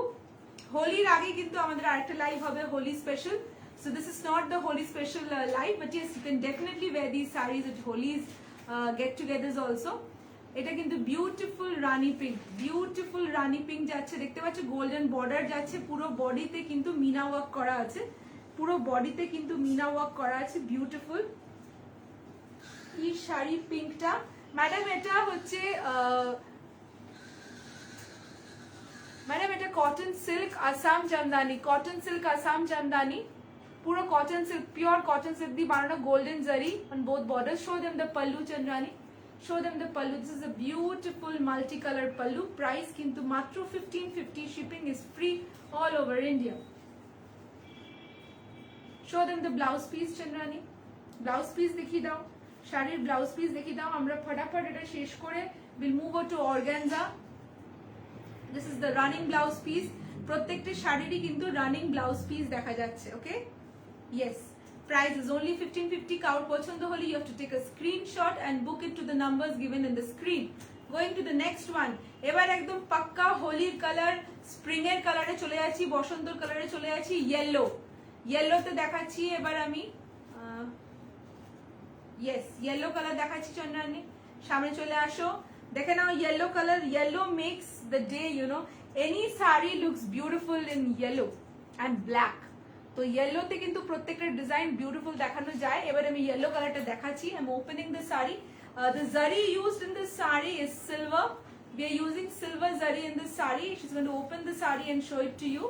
হোলির আগে কিন্তু আমাদের আরেকটা লাইভ হবে, Holi special. So this is not the Holi special live, but yes you can definitely wear this saris at Holi's get togethers also. এটা কিন্তু beautiful rani pink, beautiful rani pink যাচ্ছে, দেখতে পাচ্ছ গোল্ডেন বর্ডার যাচ্ছে, পুরো বডিতে কিন্তু মিনা ওয়ার্ক করা আছে, পুরো বডিতে কিন্তু মিনা ওয়ার্ক করা আছে, বিউটিফুল। এই শাড়ি পিঙ্কটা ম্যাডাম এটা হচ্ছে ম্যাডাম এটা cotton silk Assam jamdani, cotton silk Assam jamdani, পুরো cotton silk, pure cotton silk দিয়ে বানানো, golden zari on both borders. Show them the pallu Chandrani, show them the pallu. This is a beautiful multi colour pallu. Price কিন্তু মাত্র 1550, shipping is free all over India. Show them the blouse piece Chandrani, blouse piece দেখিয়ে দাও, শাড়ির blouse piece দেখিয়ে দাও। আমরা ফটাফট এটা শেষ করে will move to organza. This is the running blouse piece, প্রত্যেকটা শাড়িরই কিন্তু রানিং ব্লাউজ পিস দেখা যাচ্ছে। Okay, yes, price is only 1550। কাউর পছন্দ হলে you have to take a screenshot and book it to the numbers given in the screen. Going to the next one. এবার একদম পাক্কা হোলির কালার, স্প্রিং এর কালারে চলে যাচ্ছি, বসন্তর কালারে চলে যাচ্ছি, ইয়েলো, ইয়েলোতে দেখাচ্ছি এবার আমি। yes yellow color দেখাচ্ছি চন্দ্রানী, সামনে চলে আসো, দেখে নাও yellow color, yellow makes the day, you know, any saree looks beautiful in yellow and black, তো yellow তে কিন্তু প্রত্যেকটা ডিজাইন বিউটিফুল দেখানো যায়। এবার আমি yellow কালারটা দেখাচ্ছি। I am opening the saree. The zari used in this saree is silver. We are using silver zari in this saree. She's going to open the saree and show it to you.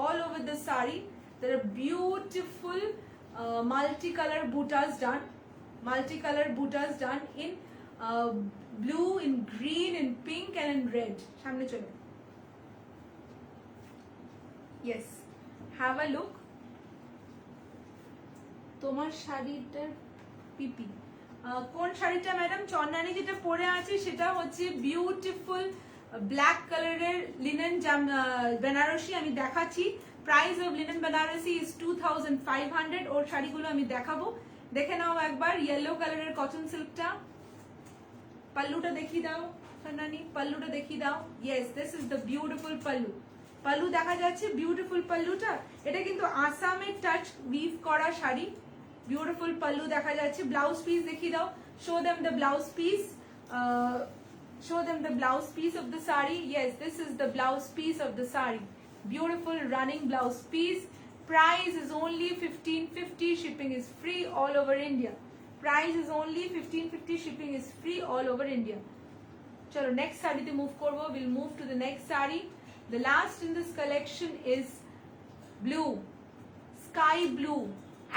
All over the saree there are beautiful multicolor buttas done, multicolor buttas done in blue, in green, in pink and in red. সামনে চলো, yes, have a look. তোমার শাড়িটার পিপি কোন শাড়িটা madam? চন্দানি যেটা পরে আছে সেটা হচ্ছে বিউটিফুল ব্ল্যাক কালারের লিনেন বেনারসি আমি দেখাচ্ছি। Price of linen Banarasi is 2500। ওর শাড়িগুলো আমি দেখাবো, দেখে নাও একবার। ইয়েলো কালারের কটন সিল্কটা, পাল্লুটা দেখিয়ে দাও চন্দানি, পাল্লুটা দেখিয়ে দাও। Yes, this is the beautiful pallu, pallu দেখা যাচ্ছে, বিউটিফুল পাল্লুটা। এটা কিন্তু আসামের টাচ উইভ করা শাড়ি, বিউটিফুল পাল্লু দেখা যাচ্ছে। ব্লাউজ পিস দেখিয়ে দাও, show them the blouse piece, show them the blouse piece of the saree. Yes, this is the blouse piece of the saree, beautiful running blouse piece. Price is only 1550, shipping is free all over India. Price is only 1550, shipping is free all over India. Chalo, next saree te move korbo, we'll move to the next saree. The last in this collection is blue, sky blue,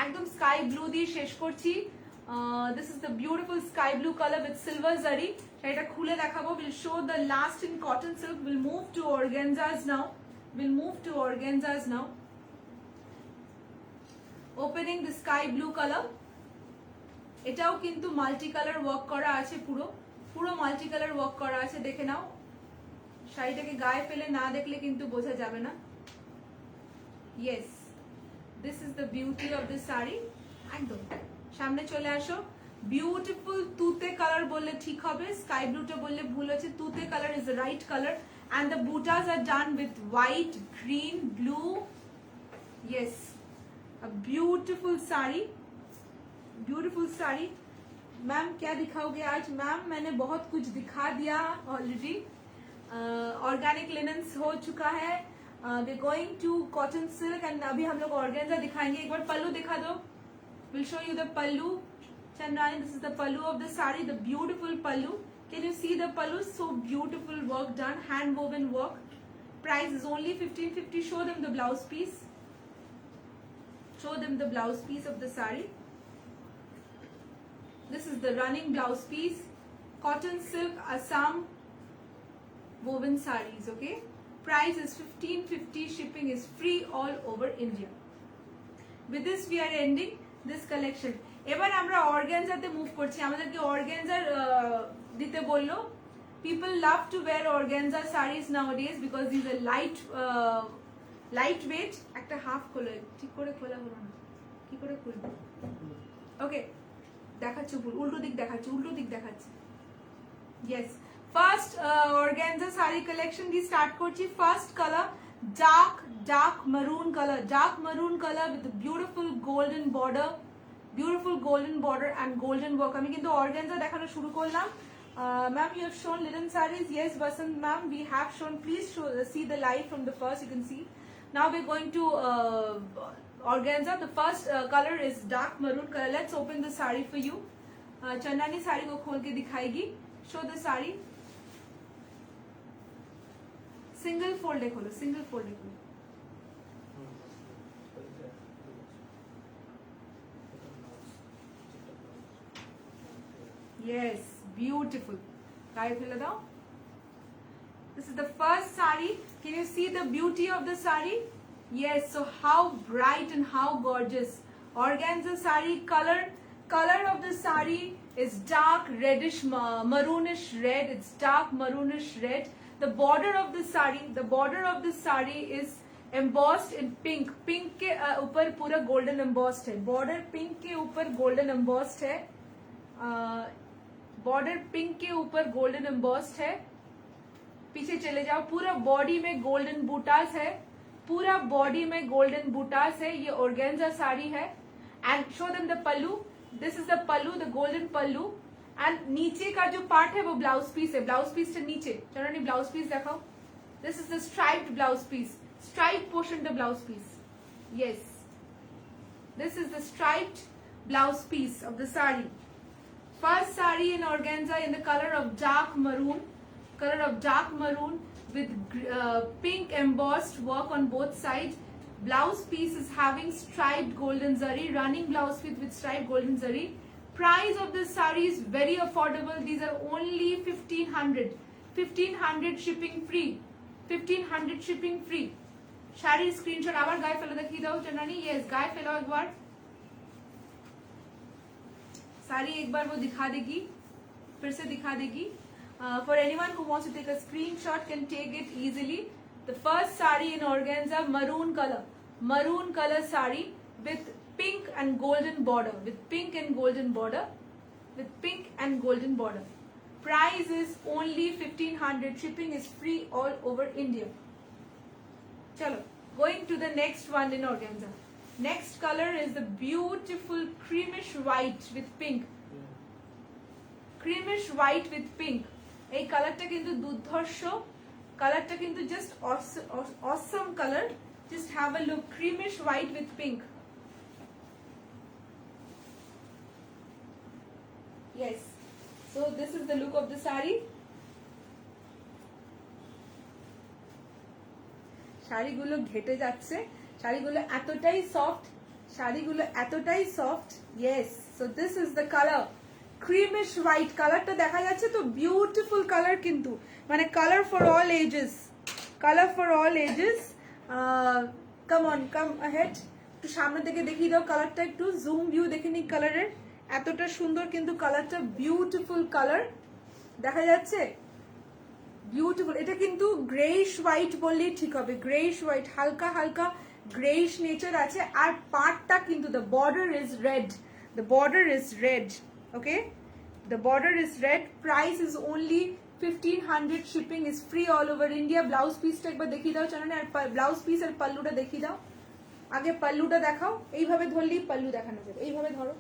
ekdom sky blue diye shesh korchi. This is the beautiful sky blue color with silver zari. এটা খুলে দেখাবো। We'll show the last in cotton silk. We'll move to organzas now. We'll move to organzas now. Opening the sky blue color. এটাও কিন্তু multi colour work করা আছে, পুরো পুরো multi colour work করা আছে, দেখে নাও। শাড়িটাকে গায়ে ফেলে না দেখলে কিন্তু বোঝা যাবে না। Yes, this is the beauty of this saree. একদম সামনে চলে আসো। বিউটিফুল তুতে কালার বললে ঠিক হবে, স্কাই ব্লুটা বললে ভুল হচ্ছে, তুতে colour is the right colour and the buttas are done with white, green, blue. Yes, a beautiful sari, beautiful sari. Ma'am क्या दिखाओगे आज? मैम मैंने बहुत कुछ दिखा दिया ऑलरेडी. ऑर्गेनिक लिनन्स हो चुका है. We going to cotton silk and अभी हम लोग ऑर्गेन्जा दिखाएंगे. एक बार पल्लू दिखा दो. Will show you the pallu. Chandrani, this is the pallu of the sari, the beautiful pallu. Can you see the pallu? So beautiful work done, hand woven work. Price is only 1550. Show them the blouse piece. Show them the blouse piece of the sari. This is the running blouse piece. Cotton silk Assam woven saris, okay? Price is 1550. Shipping is free all over India. With this we are ending this collection. এবার আমরা অর্গানজাতে move করছি. আমাদেরকে অর্গানজার দিতে বললো. People love to wear organza saris nowadays because this are light weight. একটা half খোলো, ঠিক করে খোলা হলো না, কি করে খুলবো? ওকে, দেখাচ্ছি ভুল, উল্টো দিক দেখাচ্ছি, উল্টো দিক দেখাচ্ছি. Yes, first organza sari collection দিয়ে স্টার্ট করছি. First colour dark maroon color, dark maroon color with a beautiful golden border. Beautiful golden border and golden work. আমি কিন্তু অর্গানজা দেখানো শুরু করলাম. Ma'am, you have shown linen sarees. Yes, Vasant ma'am, we have shown. Please see the live from the first. You can see. Now we're going to organza. The first color is dark maroon color. Let's open the saree for you. Chandani saree को खोल के दिखाएगी. Show the saree. Single fold खोलो. Single fold खोलो. Yes, beautiful. This is the first sari. Can you see the beauty of the sari? Yes, so how bright and how gorgeous. Organza sari color of the sari is dark reddish maroonish red. It's dark maroonish red. The border of the sari is embossed in pink. Pink के ऊपर पूरा golden embossed है. Border pink के ऊपर golden embossed है. Border pink के ऊपर golden embossed है. पीछे चले जाओ. पूरा बॉडी में गोल्डन बूटास है. पूरा बॉडी में गोल्डन बूटास है. ये ऑर्गेन्जा साड़ी है. And show them the pallu. This is the pallu, the golden pallu. And नीचे का जो पार्ट है वो ब्लाउज पीस है. ब्लाउज पीस से नीचे चलो नहीं, ब्लाउज पीस दिखाओ. This is the striped blouse piece. Stripe portion the blouse piece. Yes, this is the striped blouse piece of the sari. First saree in organza in the color of dark maroon with pink embossed work on both sides. Blouse piece is having striped golden zari, running blouse with striped golden zari. Price of this saree is very affordable. These are only 1500. 1500 shipping free. 1500 shipping free. Saree screenshot abar gaye felo dekhiye dao Chandrani. Yes, gaye felo ekbar. सारी एक बार वो दिखा देगी, फिर से दिखा देगी. For anyone who wants to take a screenshot can take it easily. The first saree in organza, maroon color saree with pink and golden border. Price is only 1500. Shipping is free all over India. Chalo, going to the next one in organza. Next color is the beautiful creamish white with pink. Creamish white with pink. এই কালারটা কিন্তু দুর্ধর্ষ. কালারটা কিন্তু just awesome color. Just have a look. Creamish white with pink. Yes. So this is the look of the saree. শাড়িগুলো ঘেটে যাচ্ছে. শাড়িগুলো এতটাই soft. Yes, so this is the color. Creamish white কালারটা দেখা যাচ্ছে তো, বিউটিফুল কালার কিন্তু, মানে colour for all ages. Come on, come ahead. একটু সামনে থেকে দেখিয়ে দাও কালারটা, একটু জুম ভিউ দেখে নিই কালারের. এতটা সুন্দর কিন্তু কালারটা, বিউটিফুল কালার দেখা যাচ্ছে. বিউটিফুল. এটা কিন্তু গ্রেইশ হোয়াইট বললেই ঠিক হবে. গ্রেইশ হোয়াইট, হালকা গ্রেইশ নেচার আছে. আর পার্টটা কিন্তু the border is red. Okay, the border is red, price is only 1500, shipping is free all over India. Blouse পিসটা একবার দেখিয়ে দাও চলো না, আর ব্লাউজ পিস আর পাল্লুটা দেখিয়ে দাও। আগে পাল্লুটা দেখাও, এইভাবে ধরলেই পাল্লু দেখানো যাবে, এইভাবে ধরো।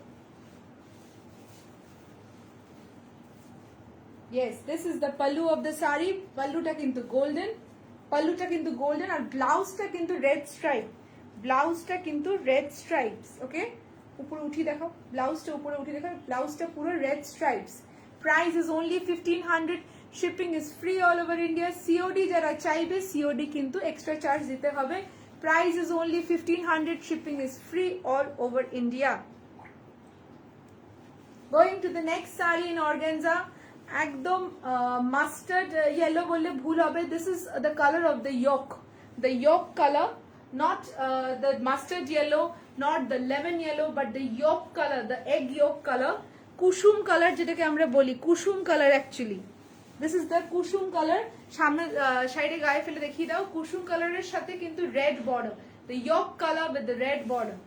Yes, this is the pallu of the sari. পাল্লুটা কিন্তু গোল্ডেন, পাল্লুটা কিন্তু গোল্ডেন, আর ব্লাউজটা কিন্তু রেড স্ট্রাইপ, ব্লাউজটা কিন্তু রেড স্ট্রাইপস। ওকে, উপরে উঠিয়ে দেখাও, ব্লাউজটা উপরে উঠিয়ে দেখাও, ব্লাউজটা পুরো red stripes. Price is only 1500, shipping is free all over India. COD যারা চাইবে, সিওডি কিন্তু এক্সট্রা চার্জ দিতে হবে। Price is only 1500, shipping is free all over India. Going to the next সারি ইন অর্গানজা, একদম মাস্টার্ড ইয়েলো বললে ভুল হবে। This is the colour of the ইয়োক colour, not the mustard yellow, not the lemon yellow, but the yolk color, the egg yolk color, কুসুম colour যেটাকে আমরা বলি, কুসুম colour actually. This is the kusum colour. সামনে সাইডে গায়ে ফেলে দেখিয়ে দাও, কুসুম কালারের সাথে কিন্তু red border, the yolk color with the red border.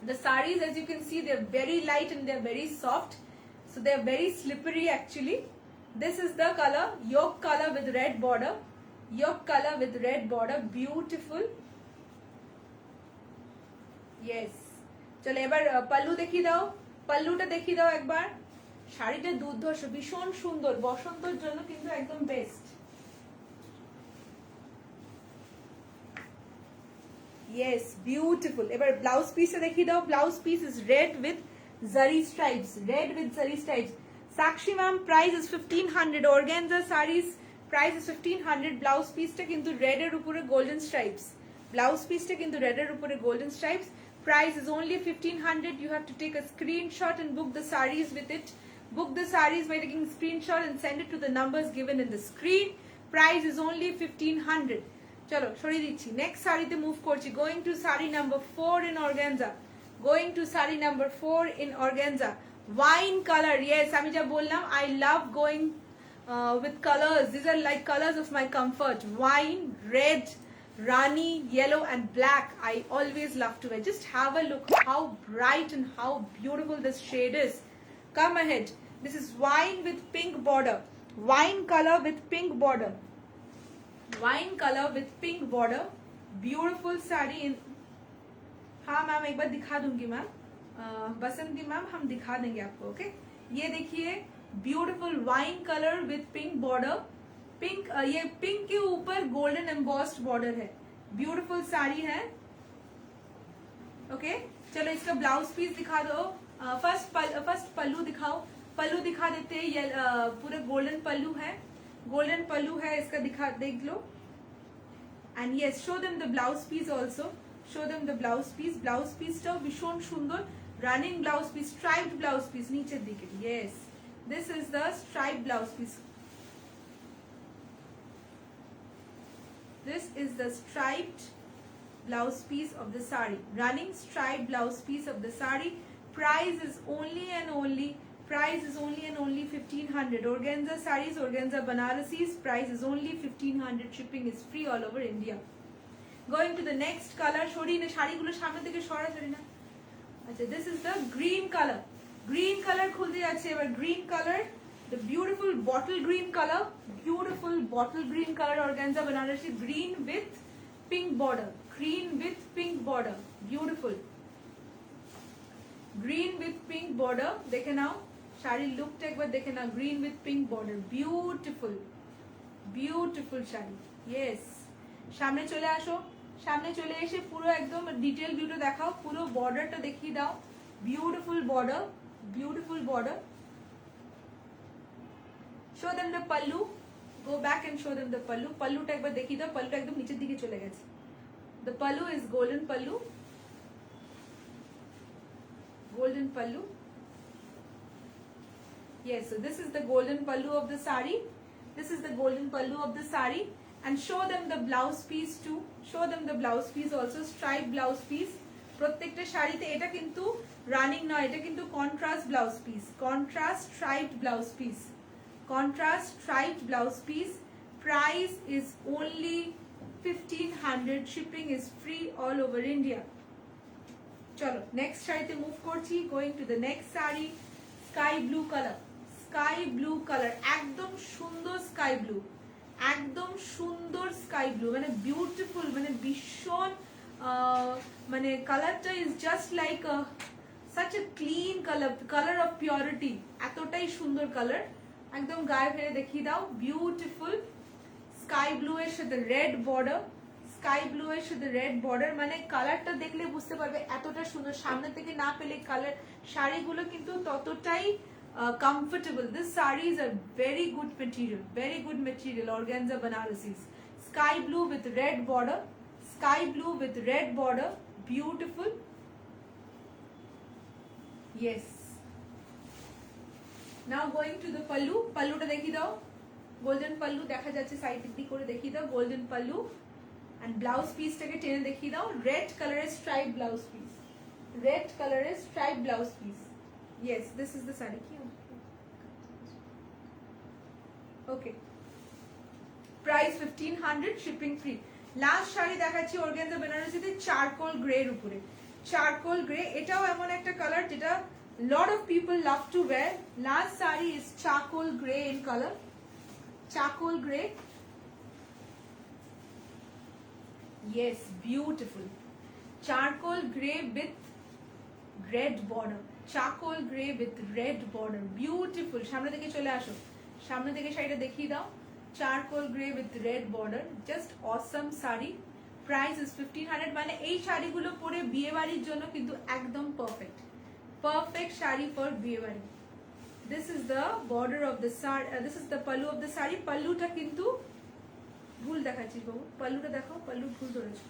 The sarees, as you can see, they're very light and they're very soft, so they're very slippery actually. This is the color, yolk color with red border, yolk color with red border, beautiful. Yes, চলো এবার পাল্লু দেখিয়ে দাও, পাল্লুটা দেখিয়ে দাও একবার। শাড়িটা দুর্ধর্ষ, ভীষণ সুন্দর, বসন্তের জন্য কিন্তু একদম বেস্ট। Yes, beautiful. এবার ব্লাউজ পিসটা দেখিয়ে দাও, blouse piece is red with জারি স্ট্রাইপস, রেড উইথ জারি স্ট্রাইপস। সাক্ষী ma'am, price is 1500, organza series price is 1500। Blouse পিসটা কিন্তু রেড এর উপরে গোল্ডেন স্ট্রাইপস, ব্লাউজ পিসটা কিন্তু রেড এর উপরে golden stripes. Price is only 1500. You have to take a screenshot and book the sarees with it. Book the sarees by taking a screenshot and send it to the numbers given in the screen. Price is only 1500. Chalo, সরিয়ে দিচ্ছি, next saree te move করছি। Going to saree number 4 in organza. Going to saree number 4 in organza. Wine color. Yes, আমি যা বললাম, I love going with colors. These are like colors of my comfort. Wine, red, Rani, yellow and black. I always love to wear. Just have a look how bright and how beautiful this shade is. Come ahead. This is wine with pink border. Wine color with pink border. Wine color with pink border. Beautiful saree in. हाँ ma'am, एक बार दिखा दूंगी ma'am, बसंती ma'am हम दिखा देंगे आपको। Okay, ये देखिए beautiful wine colour with pink border. Pink, ये पिंक के ऊपर गोल्डन एम्बॉस्ड बॉर्डर है, ब्यूटीफुल साड़ी है। ओके, चलो इसका ब्लाउज पीस दिखा दो। फर्स्ट पल्लू दिखाओ, पल्लू दिखा देते हैं। ये पूरा गोल्डन पल्लू है, गोल्डन पल्लू है इसका, दिखा देख लो। And yes, show them the blouse piece also, show them the blouse piece. Blouse পিসটাও ভীষণ সুন্দর, running blouse piece, striped blouse piece নিচের দিকে। Yes, this is the striped blouse piece. This is the striped blouse piece of the sari, running striped blouse piece of the sari. Price is only and only 1500. Organza sarees, organza Banarasis, price is only 1500. Shipping is free all over India. Going to the next color, shori na shari gulo samne theke shora shori na. Acha, this is the green color. Green color khulde jaচ্ছে ebar, green color, the beautiful bottle green color, beautiful bottle green color organza Banarasi, green with pink border, green with pink border, beautiful green with pink border। देखे नाओ শাড়ির লুকটা একবার দেখে নাও, green with pink border, beautiful beautiful sari. yes, সামনে চলে আসো, সামনে চলে এসে পুরো একদম ডিটেল ভিউটা দেখাও, পুরো বর্ডারটা দেখিয়ে দাও, beautiful border, beautiful border। show them the pallu, go back and show them the pallu। palluটা একবার দেখিয়ে দাও, palluটা একদম নিচের দিকে চলে গেছে। the pallu is golden pallu, golden pallu। yes, so this is the golden pallu of the sari, this is the golden pallu of the sari। and show them the blouse piece too, show them the blouse piece also, striped blouse piece। প্রত্যেকটা শাড়িতে এটা কিন্তু running নয়, এটা কিন্তু contrast blouse piece, contrast striped blouse piece, contrast striped blouse piece। price is only 1500, shipping is free all over India। chalo next শাড়িতে move করছি। going to the next saree, sky blue colour, sky blue colour, একদম সুন্দর sky blue, একদম সুন্দর sky blue, মানে beautiful, মানে ভীষণ মানে কালারটা is just like such a clean color, color of purity, এতটাই সুন্দর কালার। একদম গায়ে ফেলে দেখিয়ে দাও, বিউটিফুল স্কাই ব্লু এর সাথে রেড বর্ডার, স্কাই ব্লু এর সাথে রেড বর্ডার, মানে কালারটা দেখলে বুঝতে পারবে এতটা সুন্দর। সামনে থেকে না পেলে কালার শাড়িগুলো কিন্তু ততটাই comfortable. This saree is a very good material, organza Banarasis. Sky blue with red border, sky blue with red border, beautiful. Yes. Now going to the pallu. Pallu ta dekhi dao. Golden pallu dekha jacche side dikhi kore dekhi dao. Golden pallu and blouse piece take tene dekhi dao. Red color is striped blouse piece. Red color is striped blouse piece. Yes, this is the saree. Okay. Price 1500, shipping free. Last sari দেখাচ্ছি organza বেনারসিতে charcoal grey এর উপরে। Charcoal grey, এটাও এমন একটা colour যেটা lot of people love to wear. Last saree is charcoal gray in color. Charcoal gray. Yes, beautiful. Charcoal gray with red border. Charcoal gray with red border. Beautiful. সামনে থেকে চলে আসো। সামনে থেকে শাড়িটা দেখিয়ে দাও। Charcoal grey with red border, just Assam sari. Price is 1500, মানে এই শাড়িগুলো পরে বিয়ে বাড়ির জন্য কিন্তু একদম পারফেক্ট, পারফেক্ট শাড়ি ফর বিয়ে বাড়ি। This is the border of the sari, this is the pallu of the sari. পাল্লুটা কিন্তু ভুল দেখাচ্ছিস বাবু, পাল্লুটা দেখো, পাল্লু ভুল ধরেছো।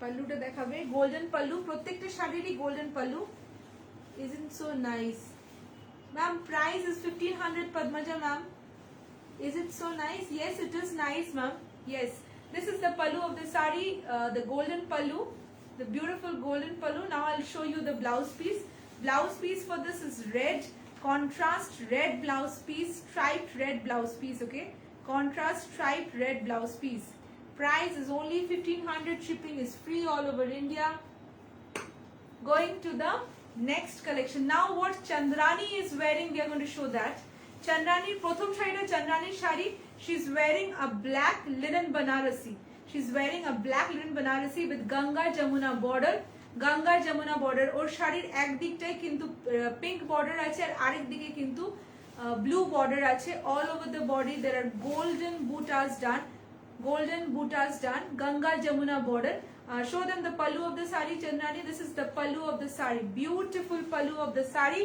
পাল্লুটা দেখাবে গোল্ডেন পাল্লু, প্রত্যেকটা শাড়িরই golden pallu. Isn't so nice, ma'am? Price is 1500, Padmaja ma'am. Is it so nice? Yes, it is nice, ma'am. Yes, this is the pallu of the sari, the golden pallu, the beautiful golden pallu. Now I'll show you the blouse piece. Blouse piece for this is red, contrast red blouse piece, striped red blouse piece. Okay, contrast striped red blouse piece. Price is only 1500, shipping is free all over India. Going to the next collection. Now what Chandrani is wearing, we are going to show that. Chandrani, prothom shadita Chandrani shari, she's wearing a black linen Banarasi. She's wearing a black linen Banarasi with Ganga Jamuna border. Ganga Jamuna border. Or sharir ek diktai kintu pink border ache ar arek dike kintu blue border ache. All over the body there are golden buttas done. Golden buttas done. Ganga Jamuna border. Show them the pallu of the sari, Chandrani. This is the pallu of the sari. Beautiful pallu of the sari.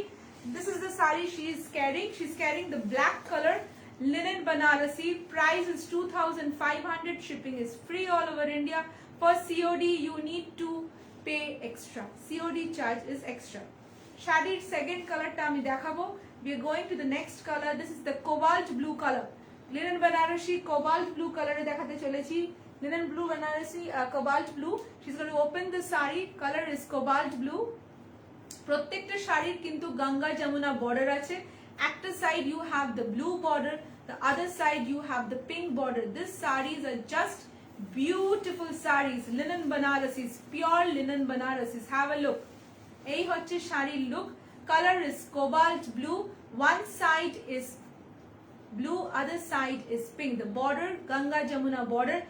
This is the sari she is carrying. She's carrying the black color linen Banarasi. Price is 2500. Shipping is free all over India. For COD, you need to pay extra. COD charge is extra. Shadid second color ta ami dekhabo. We are going to the next color. This is the cobalt blue color. Linen Banarasi cobalt blue color e dekhate cholechi. Linen blue Banarasi, cobalt blue. She's going to open the sari. Color is cobalt blue. প্রত্যেকটা শাড়ির কিন্তু Ganga Jamuna border আছে। একটা side you have the blue border, the other side you have the pink border. These sarees are just beautiful sarees. Linen Banarasis, pure linen Banarasis. Have a look. এই হচ্ছে শাড়ির look. Color is cobalt blue. One side is blue, other side is pink. The border, Ganga Jamuna border.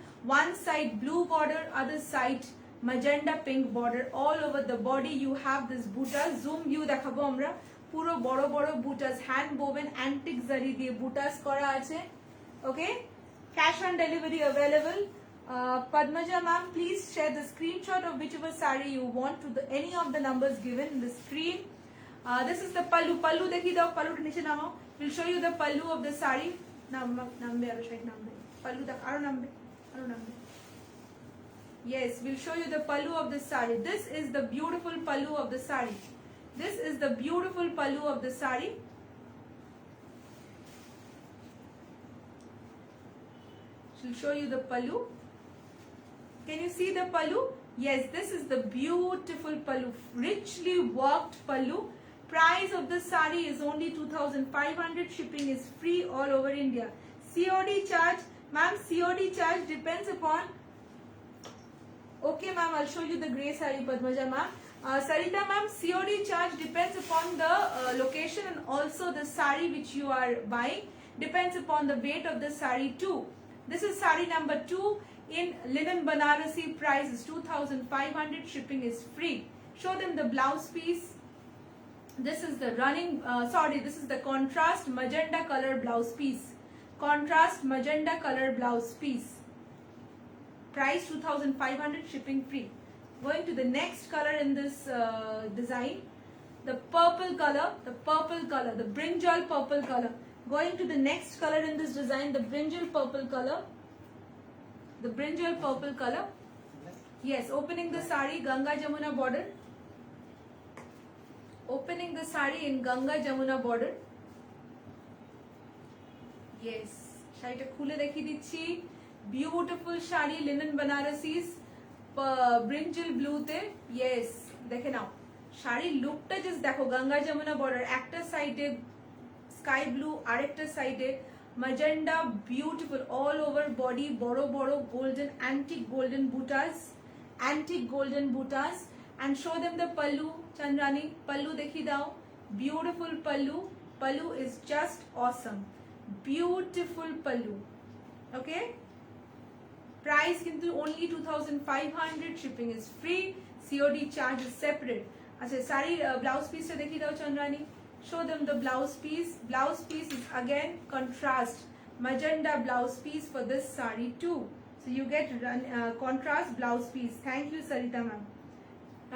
One side blue border, other side magenta pink border. All over the body you have this butas. Zoom view দেখাবো আমরা। পুরো বড় বড় butas, hand woven antique zari দিয়ে butas করা আছে। Okay, cash on delivery available. Padmaja ma'am, please share the screenshot of whichever saree you want to any of the numbers given in the screen. This is the pallu. Pallu dekhi dao, pallu ta niche namao. We'll show you the pallu of the saree. Nambe aro side nambe. Pallu tak aro nambe. Yes, we'll show you the pallu of the sari. This is the beautiful pallu of the sari. This is the beautiful pallu of the sari. She'll show you the pallu. Can you see the pallu? Yes, this is the beautiful pallu, richly worked pallu. Price of the sari is only 2500. Shipping is free all over India. COD charge, ma'am, COD charge depends upon Okay, ma'am, I'll show you the grey saree, Padmaja ma'am. Sarita ma'am, COD charge depends upon the location and also the saree which you are buying. Depends upon the weight of the saree too. This is saree number 2 in linen Banarasi. Price is 2,500. Shipping is free. Show them the blouse piece. This is the this is the contrast magenta color blouse piece. Contrast magenta color blouse piece. Price 2,500. Shipping free. Going to the next color in this design, the purple color, the brinjal purple color. Going to the next color in this design, the brinjal purple color. The brinjal purple color. Yes, opening the sari, Ganga Jamuna border. Opening the sari in Ganga Jamuna border. Yes, শাড়িটা খুলে দেখিয়ে দিচ্ছি। Beautiful sari, linen Banarasis, brinjal blue তে। Yes, দেখে নাও শাড়ির লুকটা just দেখো। Ganga Jamuna border, একটা সাইডে স্কাই ব্লু, আরেকটা সাইডে magenta, beautiful all over body, বড় বড় golden, antique golden butas, and show them the pallu. Chandrani, pallu dekhi dao. Beautiful pallu is just awesome. Beautiful pallu. Okay, price kintu only 2,500. Shipping is free. COD charge is separate. Acha, sari blouse piece ta dekhi dao Chandrani. Show them the blouse piece. Blouse piece is again contrast magenta blouse piece for this sari too. So you get contrast blouse piece. Thank you, Sarita ma'am.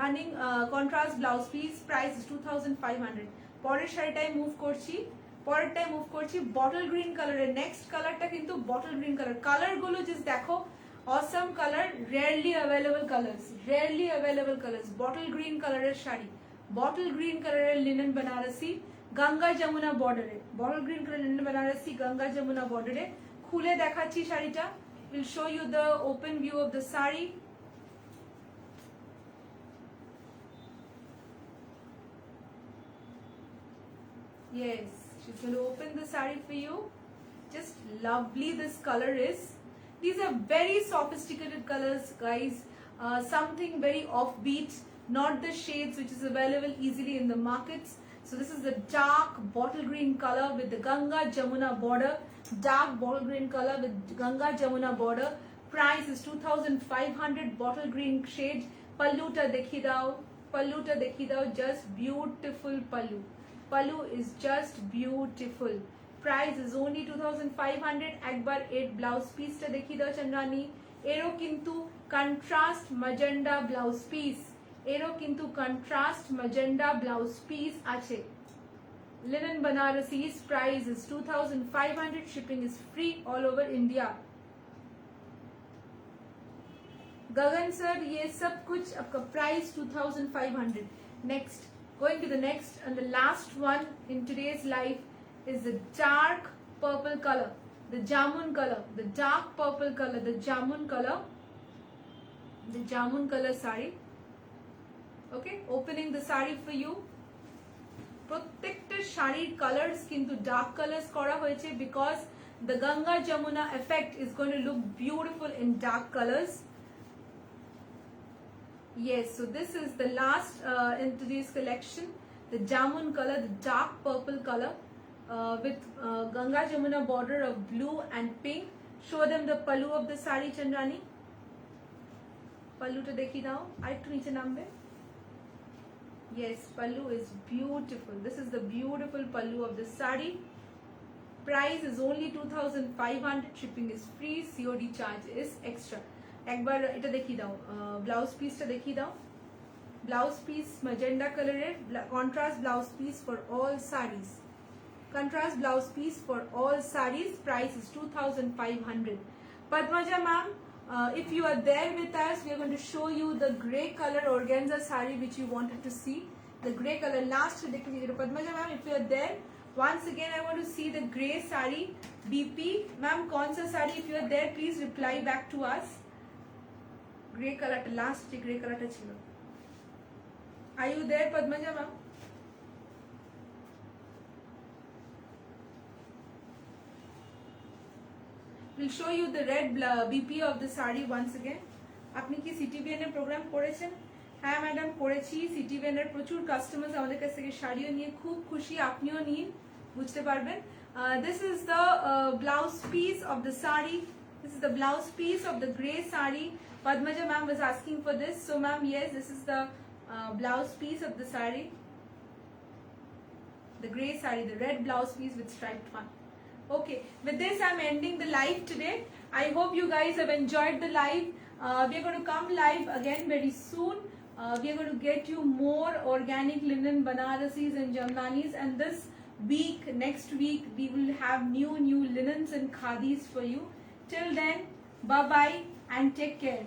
Running contrast blouse piece. Price is 2,500. পরের শাড়িটাই move করছি bottle green কালারের। Next কালারটা কিন্তু bottle green colour. কালারগুলো just দেখো, awesome colour, rarely available colours. Bottle green কালারের sari, bottle green কালারের লিনেন বেনারসি, গঙ্গা যমুনা বর্ডারে। Bottle green colour linen Banarasi, Ganga Jamuna বর্ডারে। খুলে দেখাচ্ছি শাড়িটা। We'll show you the open view of the saree. Yes, she's going to open the saree for you. Just lovely this color is. These are very sophisticated colors, guys. Something very offbeat, not the shades which is available easily in the markets. So this is the dark bottle green color with the Ganga Jamuna border. Dark bottle green color with Ganga Jamuna border. Price is 2,500. Bottle green shade. Pallu ta dekhi dao. Just beautiful pallu. Pallu is just beautiful. Price is only 2,500. একবার এর blouse পিসটা দেখিয়ে দাও চন্দ্রানী। এরও কিন্তু contrast magenta blouse piece আছে। Linen Banarasi's price is 2,500. Shipping is free all over India. Gagan sir, ये सब कुछ आपका price 2,500. Next, going to the next and the last one in today's life is the dark purple color, the jamun color, the dark purple color, the jamun color saree. Okay, opening the saree for you. প্রত্যেকটা শাড়ির colours কিন্তু dark colours করা হয়েছে because the Ganga Jamuna effect is going to look beautiful in dark colors. Yes, so this is the last in today's collection, the jamun color, the dark purple color with Ganga Jamuna border of blue and pink. Show them the pallu of the sari, Chandrani. Pallu ta dekhi dao, arekটু niche nambe. Yes, pallu is beautiful. This is the beautiful pallu of the sari. Price is only 2,500. Shipping is free. COD charge is extra. একবার এটা দেখিয়ে দাও, blouse পিসটা দেখিয়ে দাও। Blouse piece magenta কালারের, contrast blouse piece for all series. Price is 2,500. Padmaja ma'am, if you are there with us, we are going to show you the grey color organza saree which you wanted to see. The grey color last Padmaja ma'am, if you are there, once again I want to see the grey saree. BP ma'am, kaun sa saree? If you are there, please reply back to us. Grey color last grey color ta chilo. Are you there, Padmaja ma'am? We'll show you the red BP of the saree once again. আপনি কি CTVN এর programme করেছেন? হ্যাঁ madam করেছি। CTVN এর প্রচুর customers আমাদের কাছ থেকে শাড়িও নিয়ে খুব খুশি, আপনিও নিন, বুঝতে পারবেন। This is the blouse piece of the sari. This is the blouse piece of the grey sari. Padmaja ma'am was asking for this. So ma'am, yes, this is the blouse piece of the sari. The grey sari, the red blouse piece with striped one. Okay, with this I'm ending the live today. I hope you guys have enjoyed the live. We are going to come live again very soon. We are going to get you more organic linen Banarasis and Jamdanis, and this week, next week, we will have new linens and khadis for you. Till then, bye bye and take care.